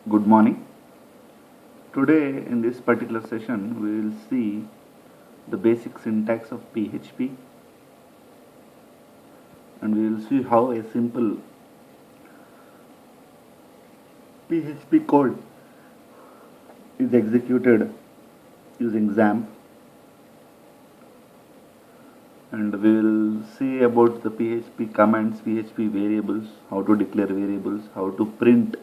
Good morning. Today in this particular session we will see the basic syntax of PHP, and we will see how a simple PHP code is executed using XAMPP, and we will see about the PHP commands, PHP variables, how to declare variables, how to print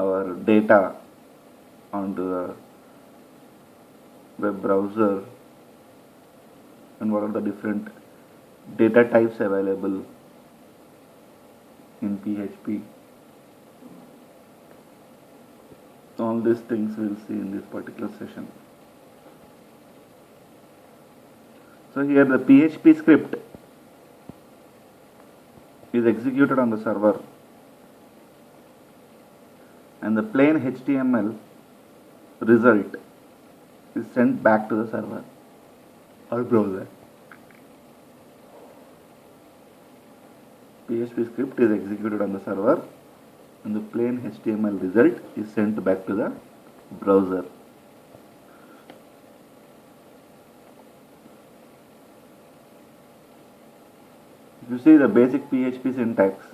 our data onto the web browser, and what are the different data types available in PHP. All these things we'll see in this particular session. So here the PHP script is executed on the server, and the plain HTML result is sent back to the server or browser. PHP script is executed on the server, and the plain HTML result is sent back to the browser. If you see the basic PHP syntax,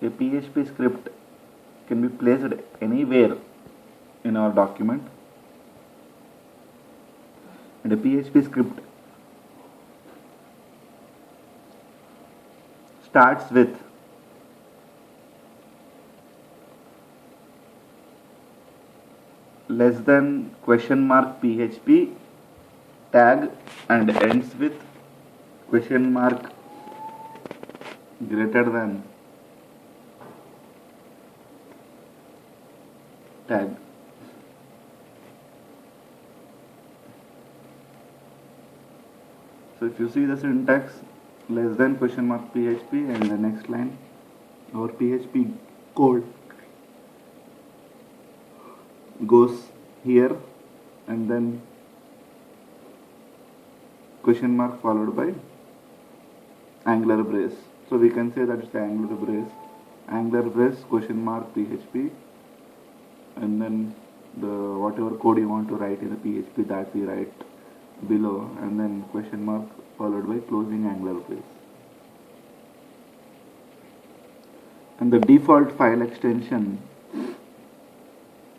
a PHP script can be placed anywhere in our document, and a PHP script starts with less than question mark PHP tag and ends with question mark greater than tag. So if you see the syntax, less than question mark PHP, and the next line our PHP code goes here, and then question mark followed by angular brace. So we can say that it's the angular brace question mark PHP, and then the whatever code you want to write in the PHP, that we write below, and then question mark followed by closing angular brace. And the default file extension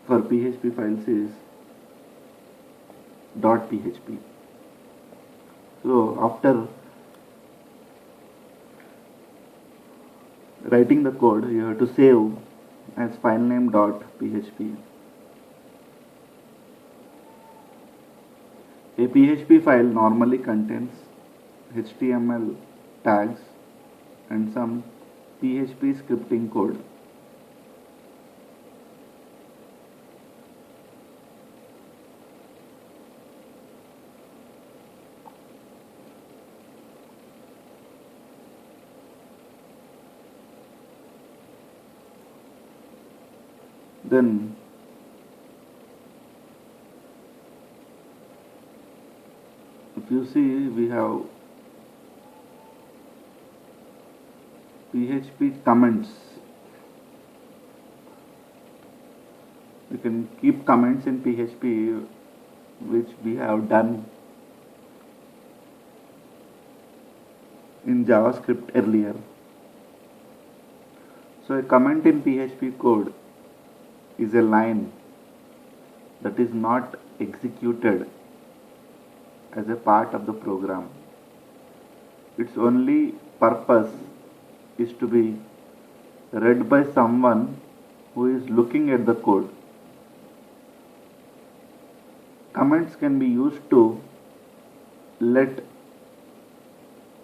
for PHP files is .php. So after writing the code, you have to save as filename .php. A PHP file normally contains HTML tags and some PHP scripting code. Then if you see, we have PHP comments. We can keep comments in PHP, which we have done in JavaScript earlier. So a comment in PHP code is a line that is not executed as a part of the program. Its only purpose is to be read by someone who is looking at the code. Comments can be used to let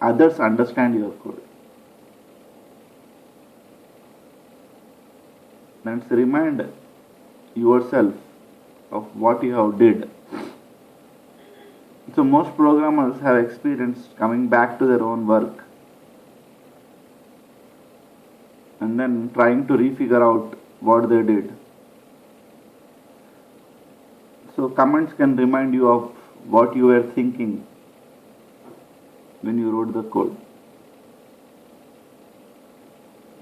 others understand your code. Let's remind yourself of what you have did. So most programmers have experienced coming back to their own work and then trying to refigure out what they did. So comments can remind you of what you were thinking when you wrote the code.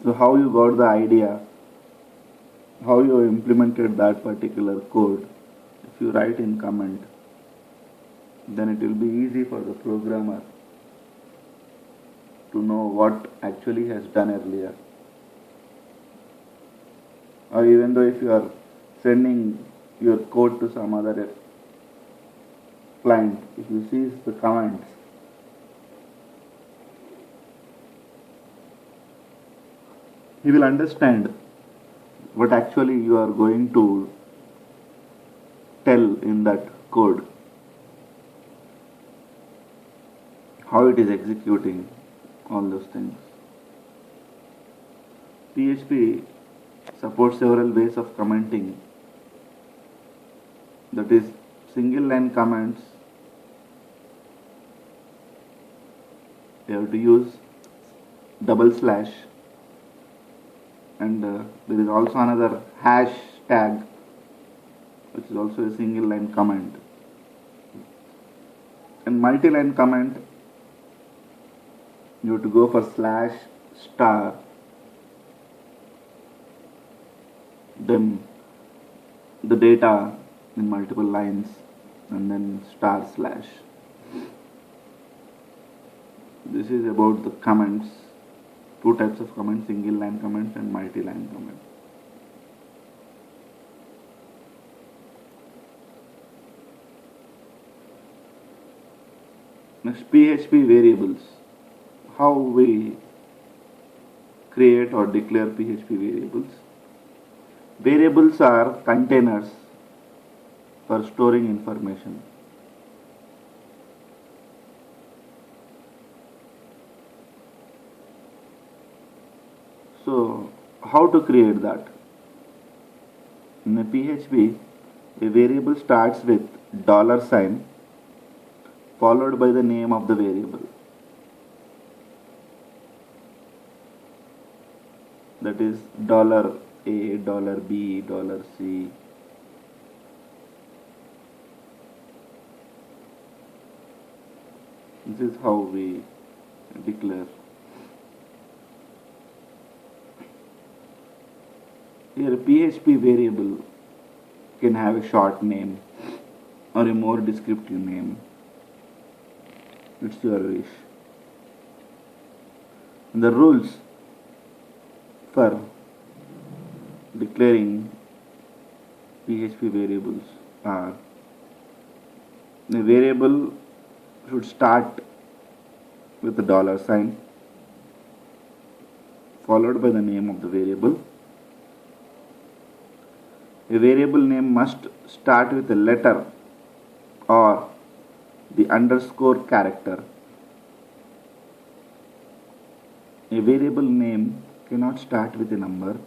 So how you got the idea, how you implemented that particular code, if you write in comment, then it will be easy for the programmer to know what actually has done earlier. Or even though if you are sending your code to some other client, if you see the comments, he will understand what actually you are going to tell in that code, how it is executing, all those things. PHP supports several ways of commenting, that is single line comments. You have to use double slash, and there is also another hashtag, which is also a single line comment. And multi-line comment, you have to go for slash star, then the data in multiple lines, and then star slash. This is about the comments, two types of comments, single line comments and multi-line comments. Next, PHP variables. How we create or declare PHP variables. Variables are containers for storing information. So, how to create that? In a PHP, a variable starts with $sign followed by the name of the variable. That is $A, $B, $C. This is how we declare. Here a PHP variable can have a short name or a more descriptive name. It's your wish. And the rules for declaring PHP variables are: the variable should start with the $sign followed by the name of the variable. A variable name must start with a letter or the underscore character. A variable name cannot start with a number.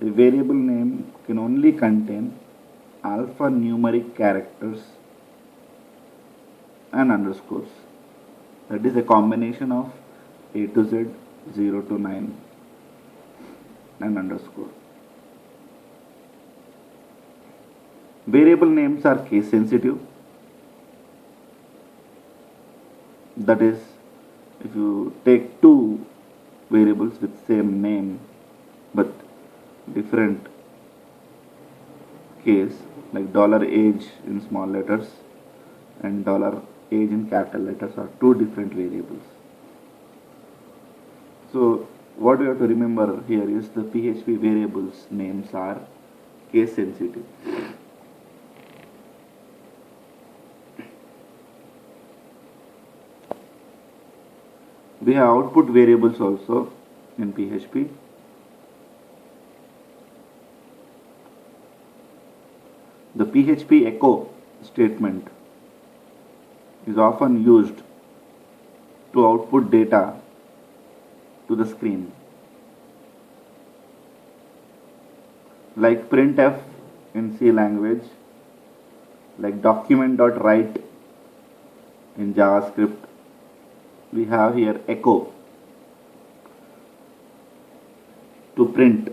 A variable name can only contain alphanumeric characters and underscores. That is a combination of A to Z, 0 to 9 and underscore. Variable names are case sensitive. That is, if you take two variables with same name but different case, like $age in small letters and $age in capital letters, are two different variables. So what we have to remember here is the PHP variables names are case sensitive. We have output variables also in PHP. The PHP echo statement is often used to output data to the screen, like printf in C language, like document.write in JavaScript. We have here echo to print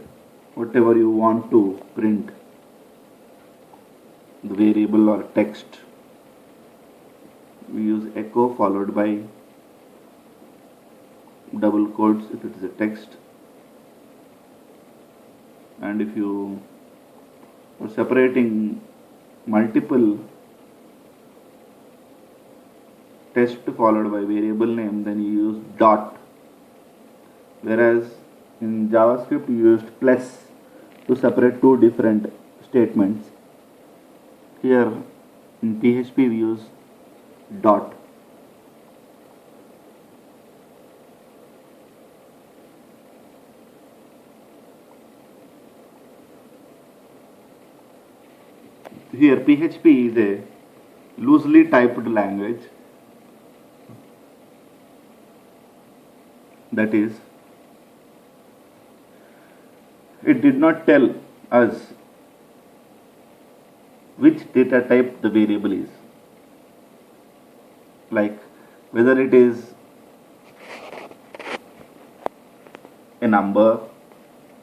whatever you want to print, the variable or text. We use echo followed by double quotes if it is a text, and if you are separating multiple text followed by variable name, then you use dot, whereas in JavaScript you used plus to separate two different statements. Here in PHP we use dot. Here PHP is a loosely typed language, that is, it did not tell us which data type the variable is, like whether it is a number,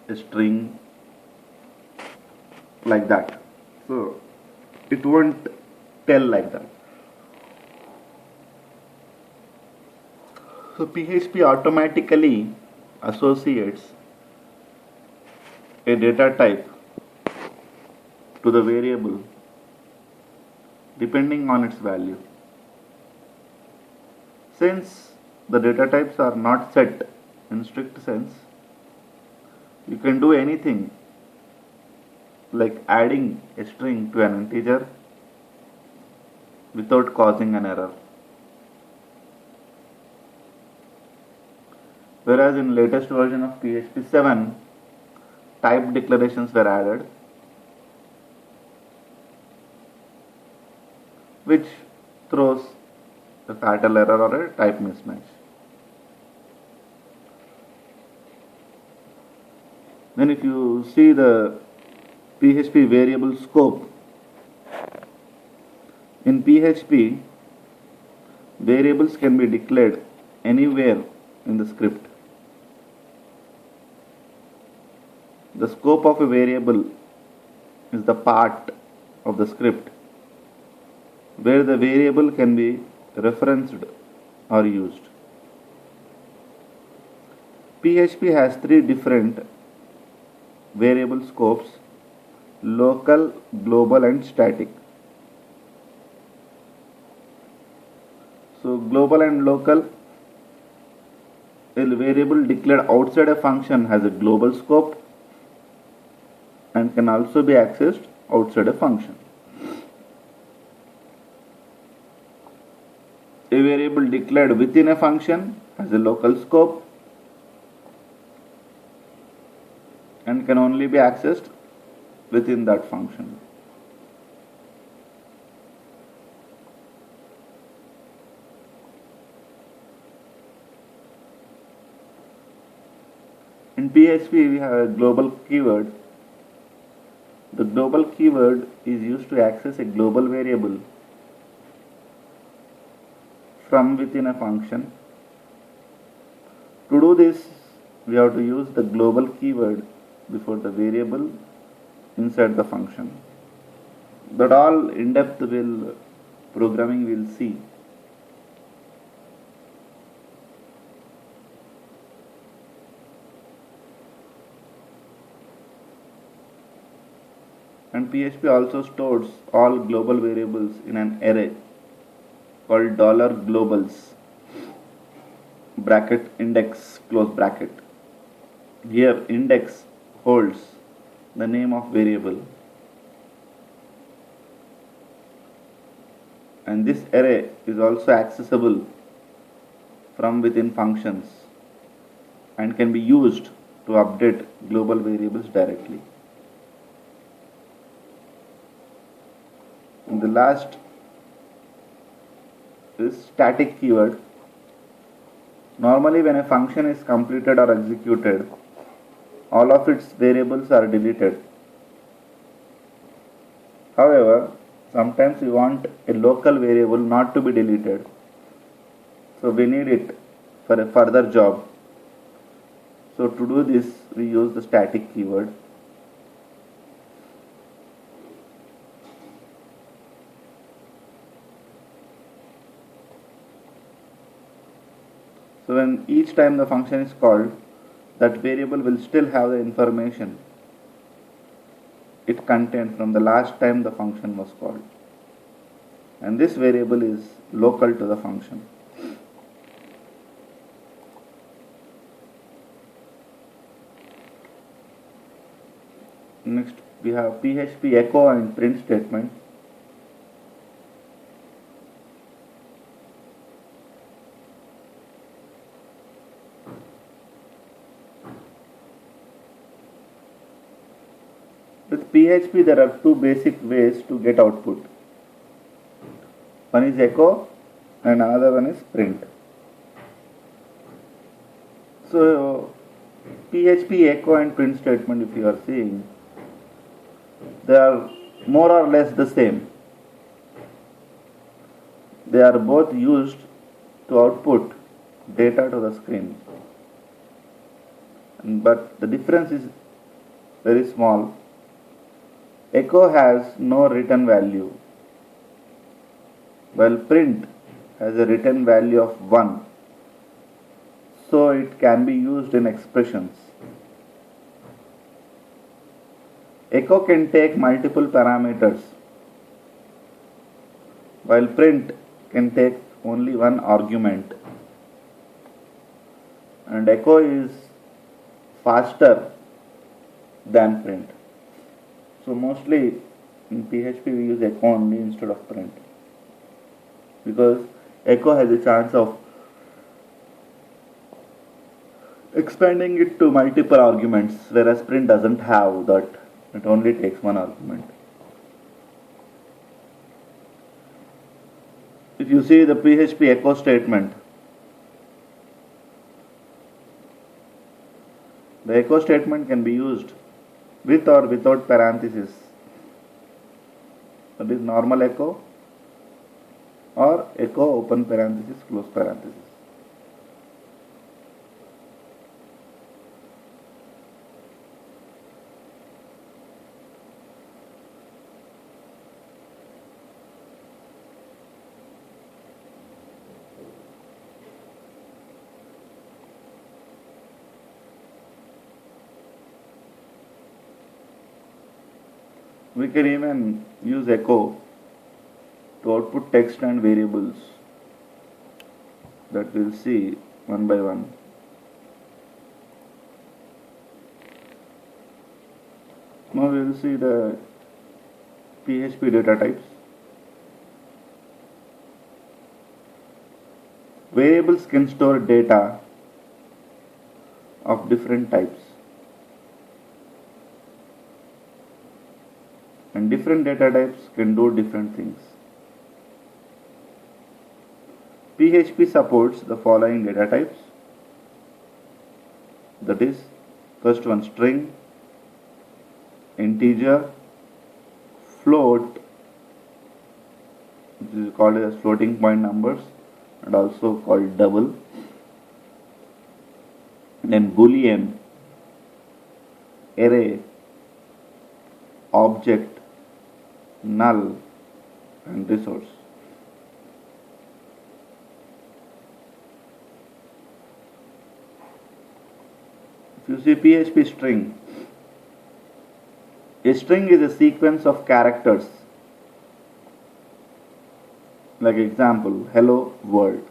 a string, like that. So it won't tell like that. So PHP automatically associates a data type to the variable depending on its value. Since the data types are not set in strict sense, you can do anything like adding a string to an integer without causing an error. Whereas in latest version of PHP 7, type declarations were added, which throws a fatal error or a type mismatch. Then if you see the PHP variable scope, in PHP variables can be declared anywhere in the script. The scope of a variable is the part of the script where the variable can be referenced or used. PHP has three different variable scopes: local, global and static. So global and local, a variable declared outside a function has a global scope and can also be accessed outside a function. A variable declared within a function has a local scope and can only be accessed within that function. In PHP we have a global keyword. The global keyword is used to access a global variable from within a function. To do this, we have to use the global keyword before the variable inside the function. That all in-depth programming will see. And PHP also stores all global variables in an array called $globals bracket index close bracket. Here index holds the name of variable, and this array is also accessible from within functions and can be used to update global variables directly. And the last is static keyword. Normally when a function is completed or executed, all of its variables are deleted. However, sometimes we want a local variable not to be deleted, so we need it for a further job. So to do this, we use the static keyword. So when when each time the function is called, that variable will still have the information it contained from the last time the function was called, and this variable is local to the function. Next we have PHP echo and print statement. With PHP there are two basic ways to get output. One is echo and another one is print. So PHP echo and print statement, if you are seeing, they are more or less the same. They are both used to output data to the screen, but the difference is very small. Echo has no written value, while print has a written value of 1, so it can be used in expressions. Echo can take multiple parameters, while print can take only one argument, and echo is faster than print. So mostly in PHP we use echo only instead of print, because echo has a chance of expanding it to multiple arguments, whereas print doesn't have that. It only takes one argument. If you see the PHP echo statement, the echo statement can be used with or without parenthesis. That is normal echo or echo open parenthesis close parenthesis. We can even use echo to output text and variables that we'll see one by one. Now we will see the PHP data types. Variables can store data of different types, and different data types can do different things. PHP supports the following data types, that is, first one string, integer, float, which is called as floating point numbers and also called double, then boolean, array, object, null, and resource. If you see PHP string, a string is a sequence of characters. Like example, hello world.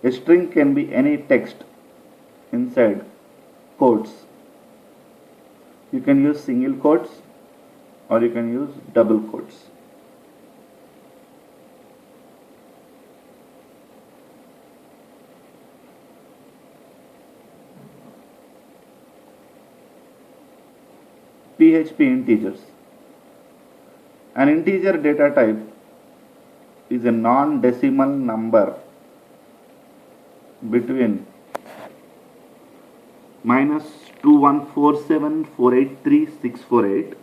A string can be any text inside quotes. You can use single quotes or you can use double quotes. PHP integers. An integer data type is a non-decimal number between -2147483,648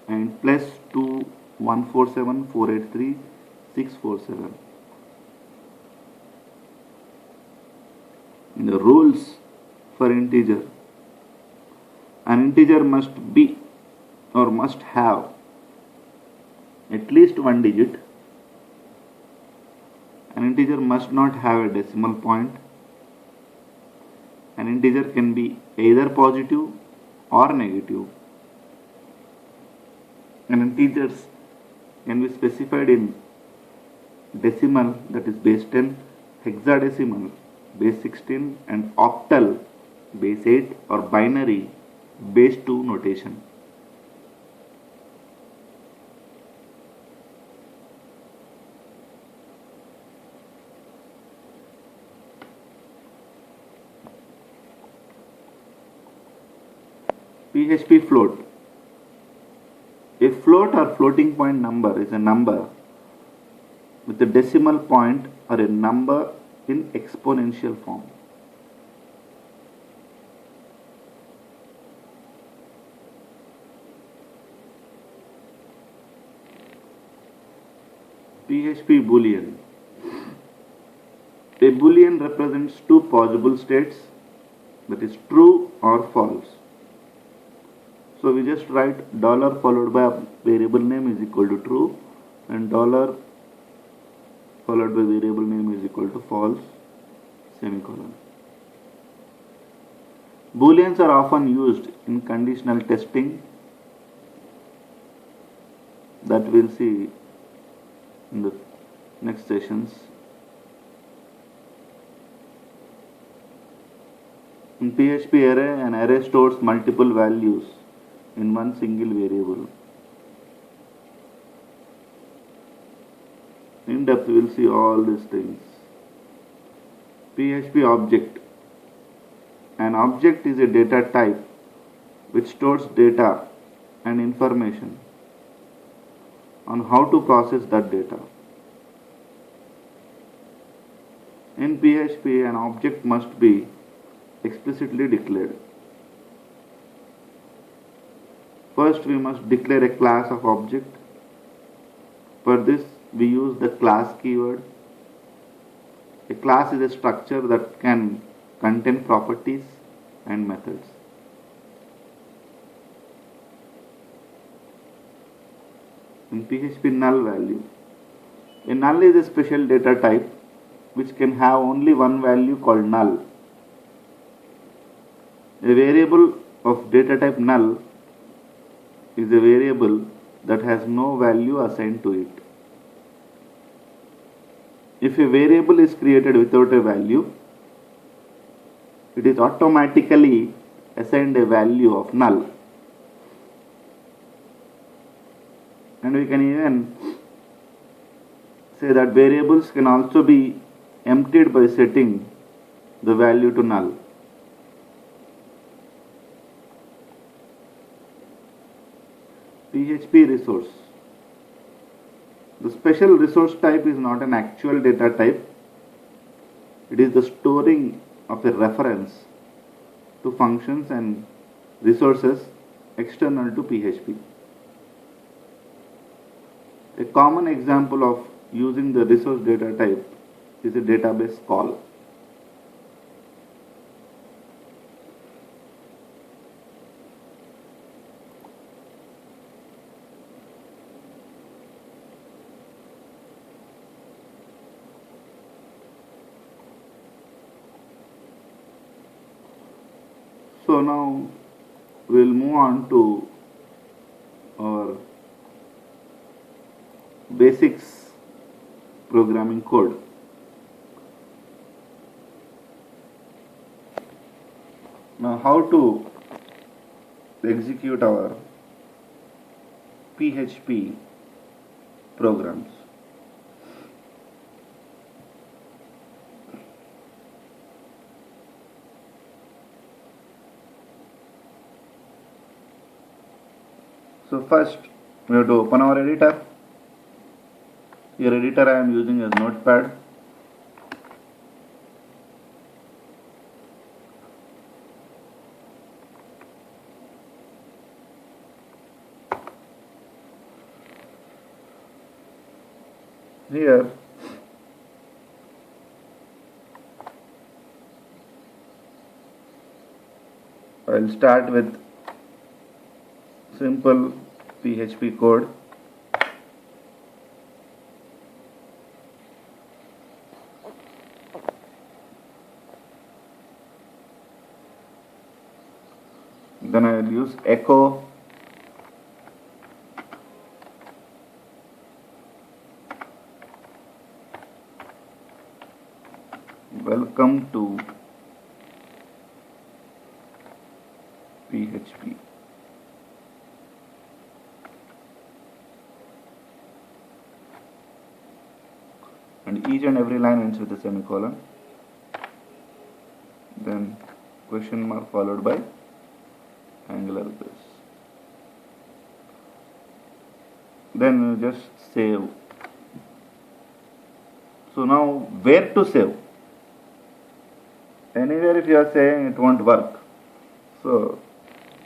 and plus 2147483,647. The rules for integer: an integer must be or must have at least one digit, An integer must not have a decimal point. An integer can be either positive or negative. And integers can be specified in decimal, that is base 10, hexadecimal base 16, and octal base 8, or binary base 2 notation. PHP float. A float or floating point number is a number with a decimal point or a number in exponential form. PHP Boolean. A Boolean represents two possible states, that is true or false. So we just write dollar followed by a variable name is equal to true, and dollar followed by variable name is equal to false, semicolon. Booleans are often used in conditional testing, that we'll see in the next sessions. In PHP array, an array stores multiple values in one single variable. In depth we will see all these things. PHP object. An object is a data type which stores data and information on how to process that data. In PHP, an object must be explicitly declared. First, we must declare a class of object. For this, we use the class keyword. A class is a structure that can contain properties and methods. In PHP, null value. A null is a special data type which can have only one value called null. A variable of data type null is a variable that has no value assigned to it. If a variable is created without a value, it is automatically assigned a value of null. And we can even say that variables can also be emptied by setting the value to null. PHP resource. The special resource type is not an actual data type. It is the storing of a reference to functions and resources external to PHP. A common example of using the resource data type is a database call. So now we'll move on to our basics programming code. Now how to execute our PHP programs. So first we have to open our editor. Here editor I am using as Notepad. Here I will start with simple PHP code. Then I will use echo welcome to PHP. And each and every line ends with a semicolon. Then question mark followed by angular brace. Then you just save. So now where to save? Anywhere if you are saying it won't work. So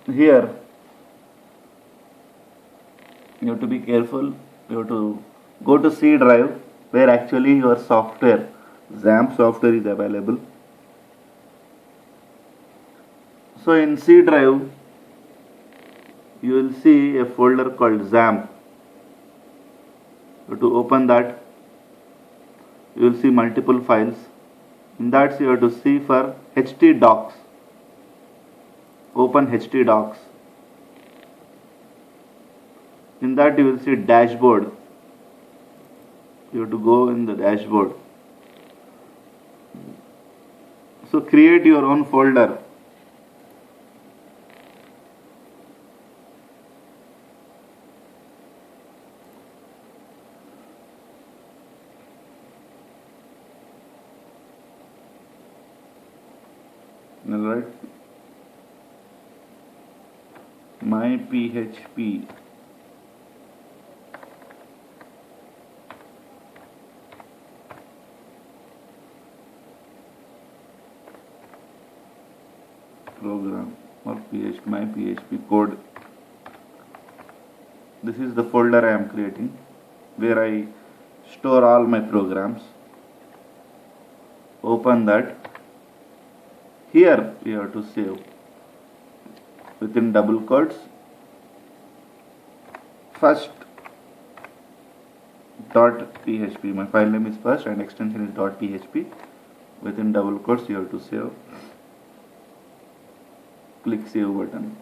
here you have to be careful. You have to go to C drive where actually your software, XAMPP software is available. So in C drive you will see a folder called XAMPP. You have to open that. You will see multiple files. In that you have to see for htdocs. Open htdocs. In that you will see dashboard. You have to go in the dashboard. So create your own folder. Alright. My PHP program or my PHP code. This is the folder I am creating where I store all my programs. Open that. Here we have to save within double quotes. First .php. My file name is first and extension is .php. Within double quotes you have to save. Click save button.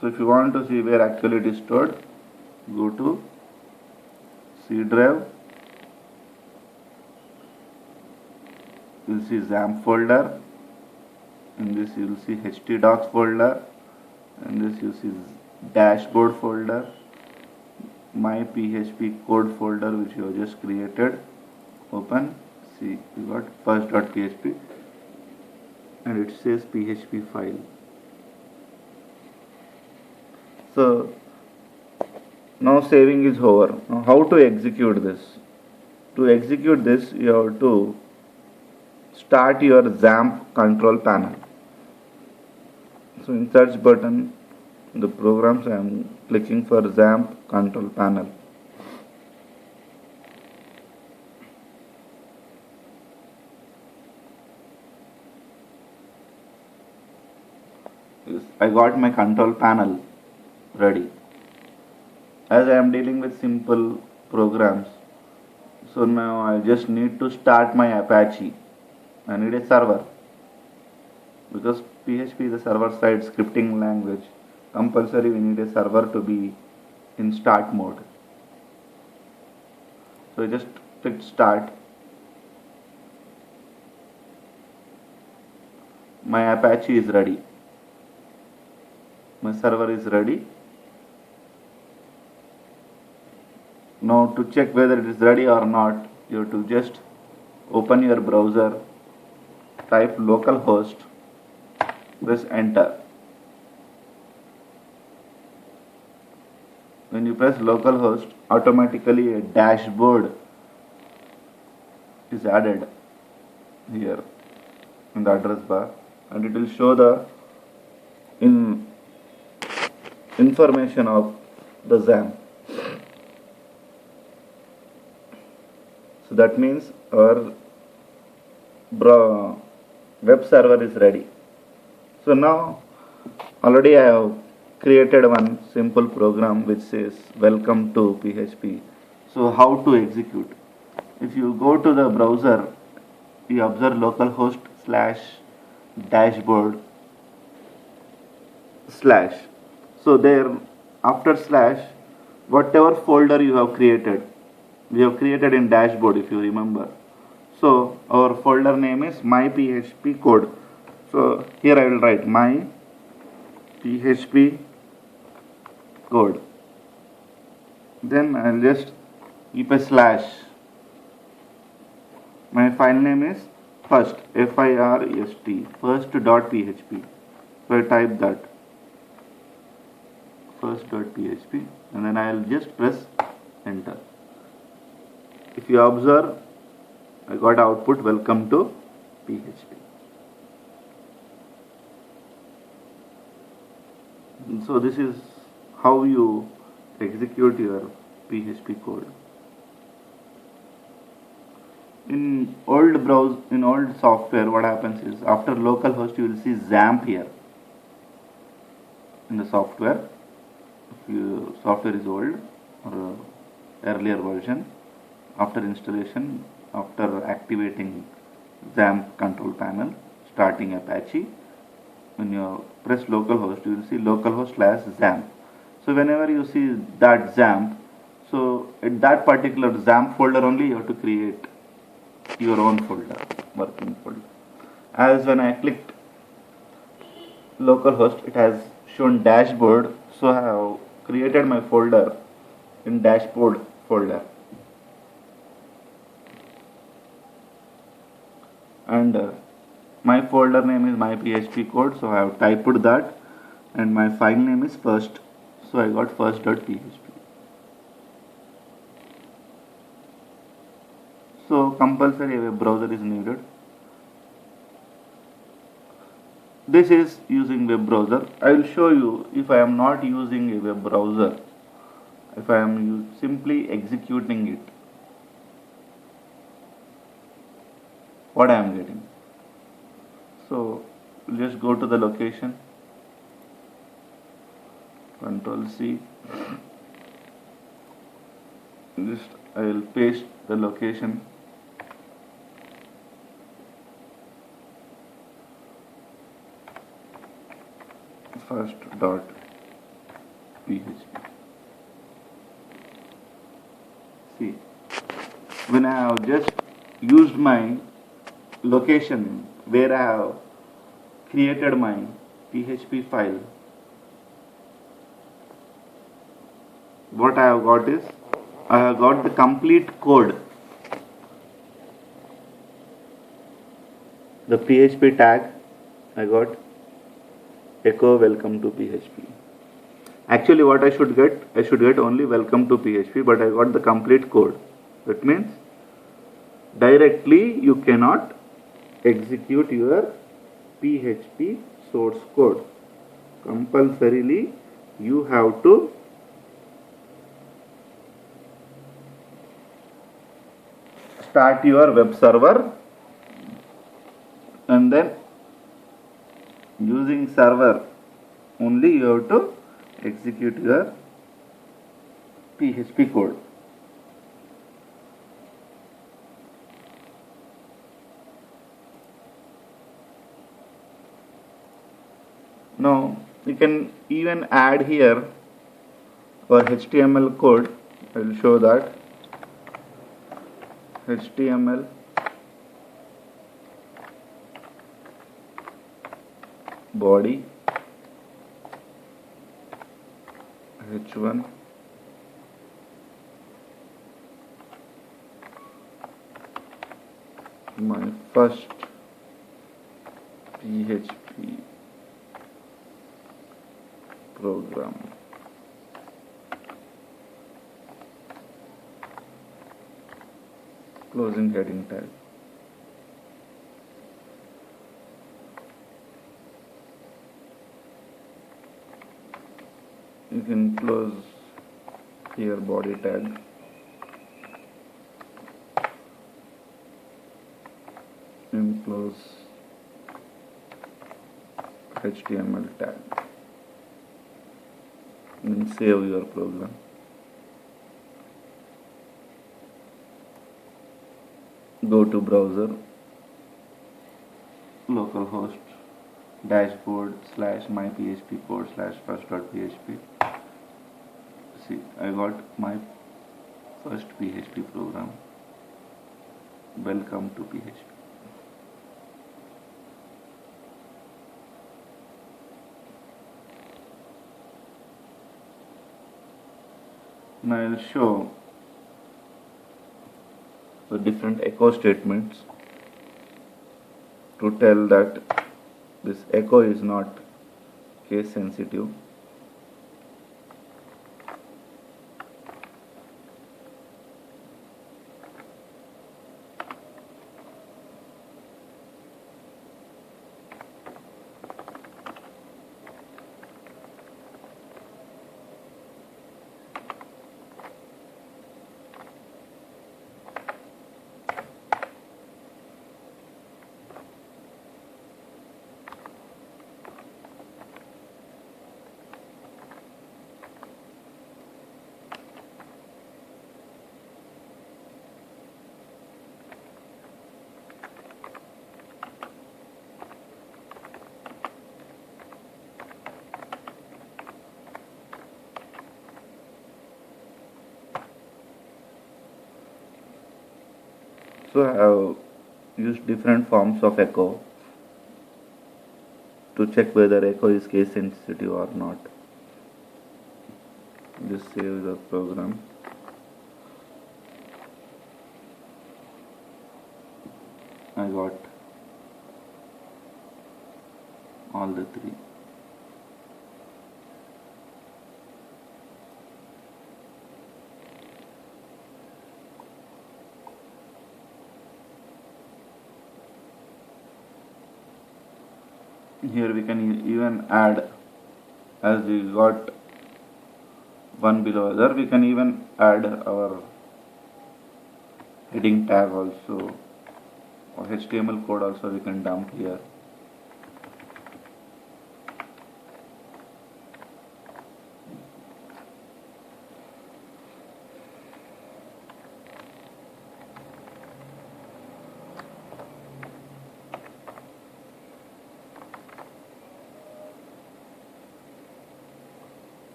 So if you want to see where actually it is stored, go to C drive. You will see XAMPP folder. In this you will see htdocs folder. In this you see dashboard folder. My PHP code folder which you have just created. Open. See, you got first.php and it says PHP file. So now saving is over. Now how to execute this? To execute this you have to start your XAMPP control panel. So in search button, the programs I am clicking for XAMPP control panel. Yes, I got my control panel ready. As I am dealing with simple programs, so now I just need to start my Apache. I need a server because PHP is a server-side scripting language. Compulsory we need a server to be in start mode. So I just click start. My Apache is ready. My server is ready. Now to check whether it is ready or not, you have to just open your browser, type localhost, press enter. When you press localhost, automatically a dashboard is added here in the address bar, and it will show the information of the XAMPP. So that means our web server is ready. So now already I have created one simple program which says welcome to PHP. So how to execute? If you go to the browser you observe localhost slash dashboard slash. So there, after slash, whatever folder you have created, we have created in dashboard, if you remember. So our folder name is my PHP code. So here I will write my PHP code. Then I'll just keep a slash. My file name is first, F-I-R-S-T, first.php. So I type that, first.php, and then I'll just press enter. If you observe, I got output welcome to PHP. So this is how you execute your PHP code. In old software, what happens is after localhost you will see XAMPP here in the software. If your software is old or earlier version, after installation, after activating XAMPP control panel, starting Apache, when you press localhost, you will see localhost slash XAMPP. So whenever you see that XAMPP, so at that particular XAMPP folder only you have to create your own folder, working folder. As when I clicked localhost, it has shown dashboard, so I have created my folder in dashboard folder. And my folder name is my PHP code, so I have typed that, and my file name is first, so I got first.php. So compulsory web browser is needed. This is using web browser. I will show you if I am not using a web browser, if I am simply executing it, what I am getting. So just go to the location, Control C, just I will paste the location. First.php. See, when I have just used my location where I have created my PHP file, what I have got is I have got the complete code, the PHP tag. I got echo welcome to PHP. Actually what I should get only welcome to PHP, but I got the complete code. That means directly you cannot execute your PHP source code. Compulsorily you have to start your web server, and then using server only you have to execute your PHP code. Now you can even add here for HTML code. I will show that. HTML body h1 my first PHP program. Closing heading tag. You can close here body tag. And close HTML tag. And save your program. Go to browser, localhost dashboard slash my php code slash first.php. See, I got my first PHP program. Welcome to PHP. Now I will show the different echo statements to tell that this echo is not case sensitive. So I have used different forms of echo to check whether echo is case sensitive or not. Just save the program. I got all the three. Here we can even add, as we got one below other, we can even add our heading tag also, or HTML code also we can dump here.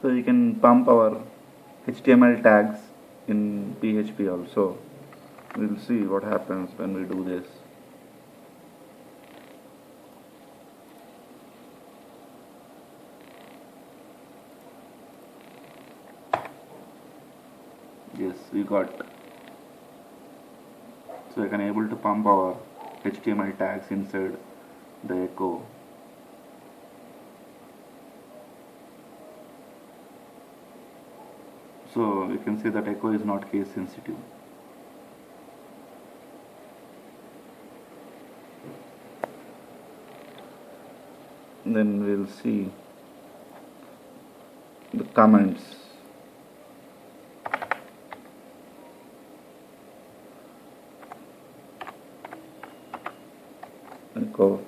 So we can pump our HTML tags in PHP also. We'll see what happens when we do this. Yes, we got. So I can able to pump our HTML tags inside the echo. So you can see that echo is not case sensitive. Then we'll see the comments. Echo.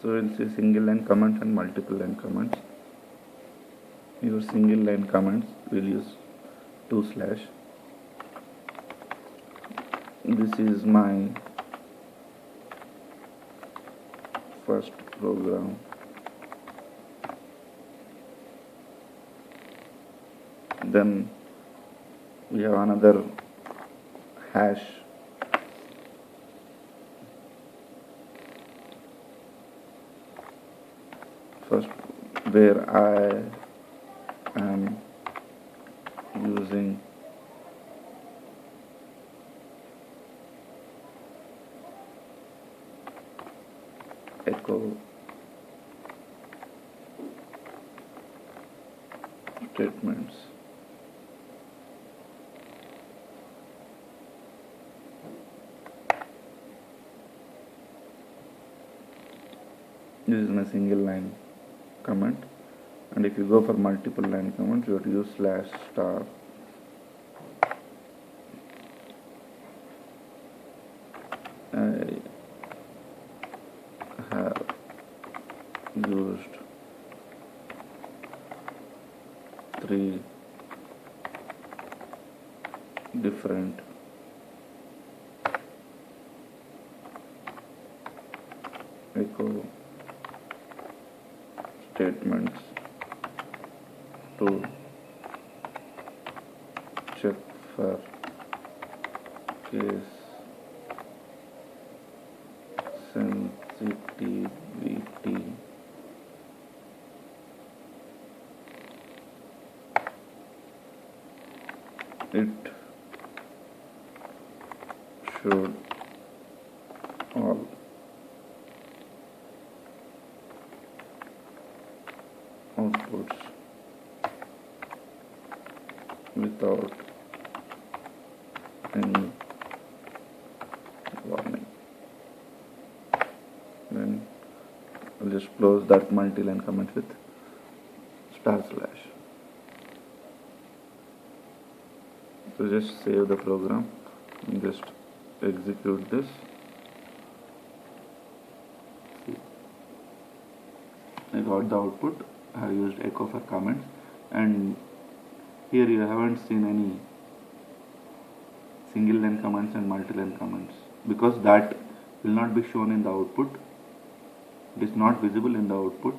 So we'll see single line comments and multiple line comments. Your single line comments will use 2/. This is my first program, then we have another hash first where I am using echo statements. This is my single line comment, and if you go for multiple line comments, you have to use slash star. I have used 3 different echo statements to check for case sensitivity. It should all outputs without any warning. Then I'll just close that multi-line comment with star slash. So just save the program and just execute this. I got the output. I have used echo for comments, and here you haven't seen any single line comments and multi-line comments because that will not be shown in the output. It is not visible in the output.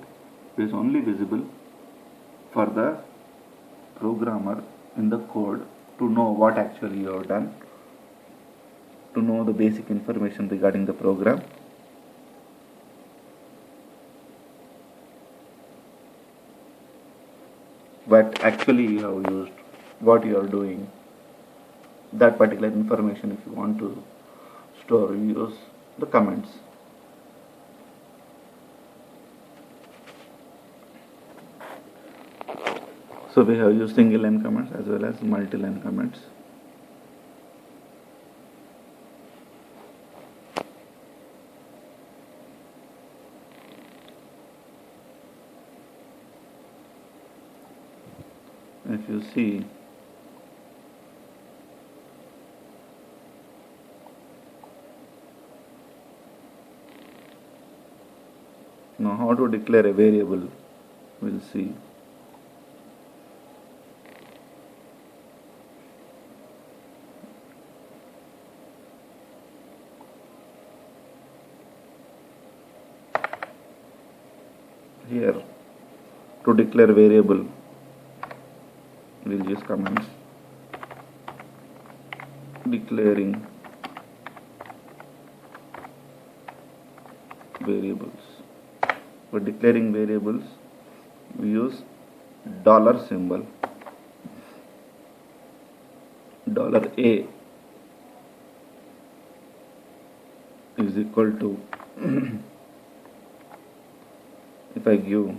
It is only visible for the programmer in the code to know what actually you have done, to know the basic information regarding the program. But actually you have used what you are doing, that particular information. If you want to store, you use the comments. So we have used single line comments as well as multi-line comments. If you see, now how to declare a variable, we'll see. Here, to declare variable, we'll use comments declaring variables. For declaring variables, we use dollar symbol, $A is equal to if I give,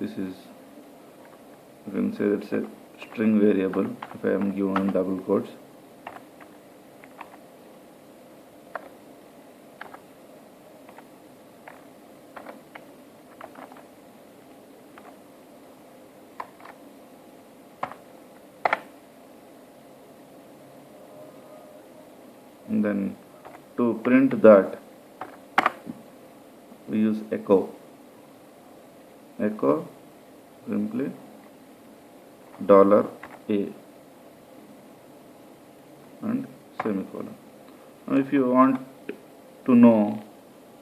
this is, you can say it's a string variable. If I am given double quotes, and then to print that we use echo simply $A and semicolon. Now if you want to know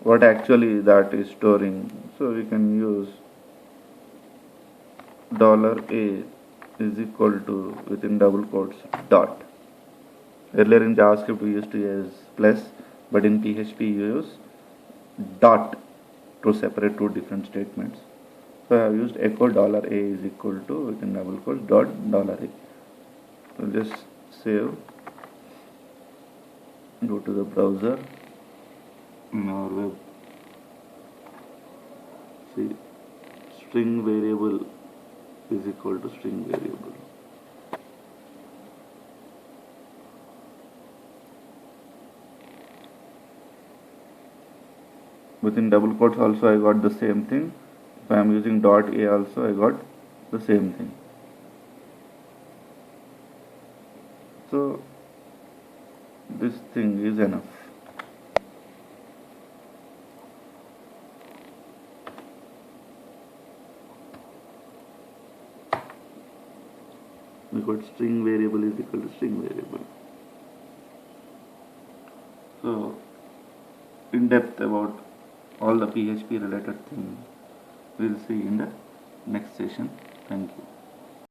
what actually that is storing. So we can use $A is equal to within double quotes dot. Earlier in JavaScript we used to use plus, but in PHP you use dot to separate two different statements. So I have used echo $A is equal to within double quotes dot $A. So just save, go to the browser, in our web, see string variable is equal to string variable. Within double quotes also I got the same thing. If I am using .a also I got the same thing. So this thing is enough. We got string variable is equal to string variable. So in depth about all the PHP related things we'll see in the next session. Thank you.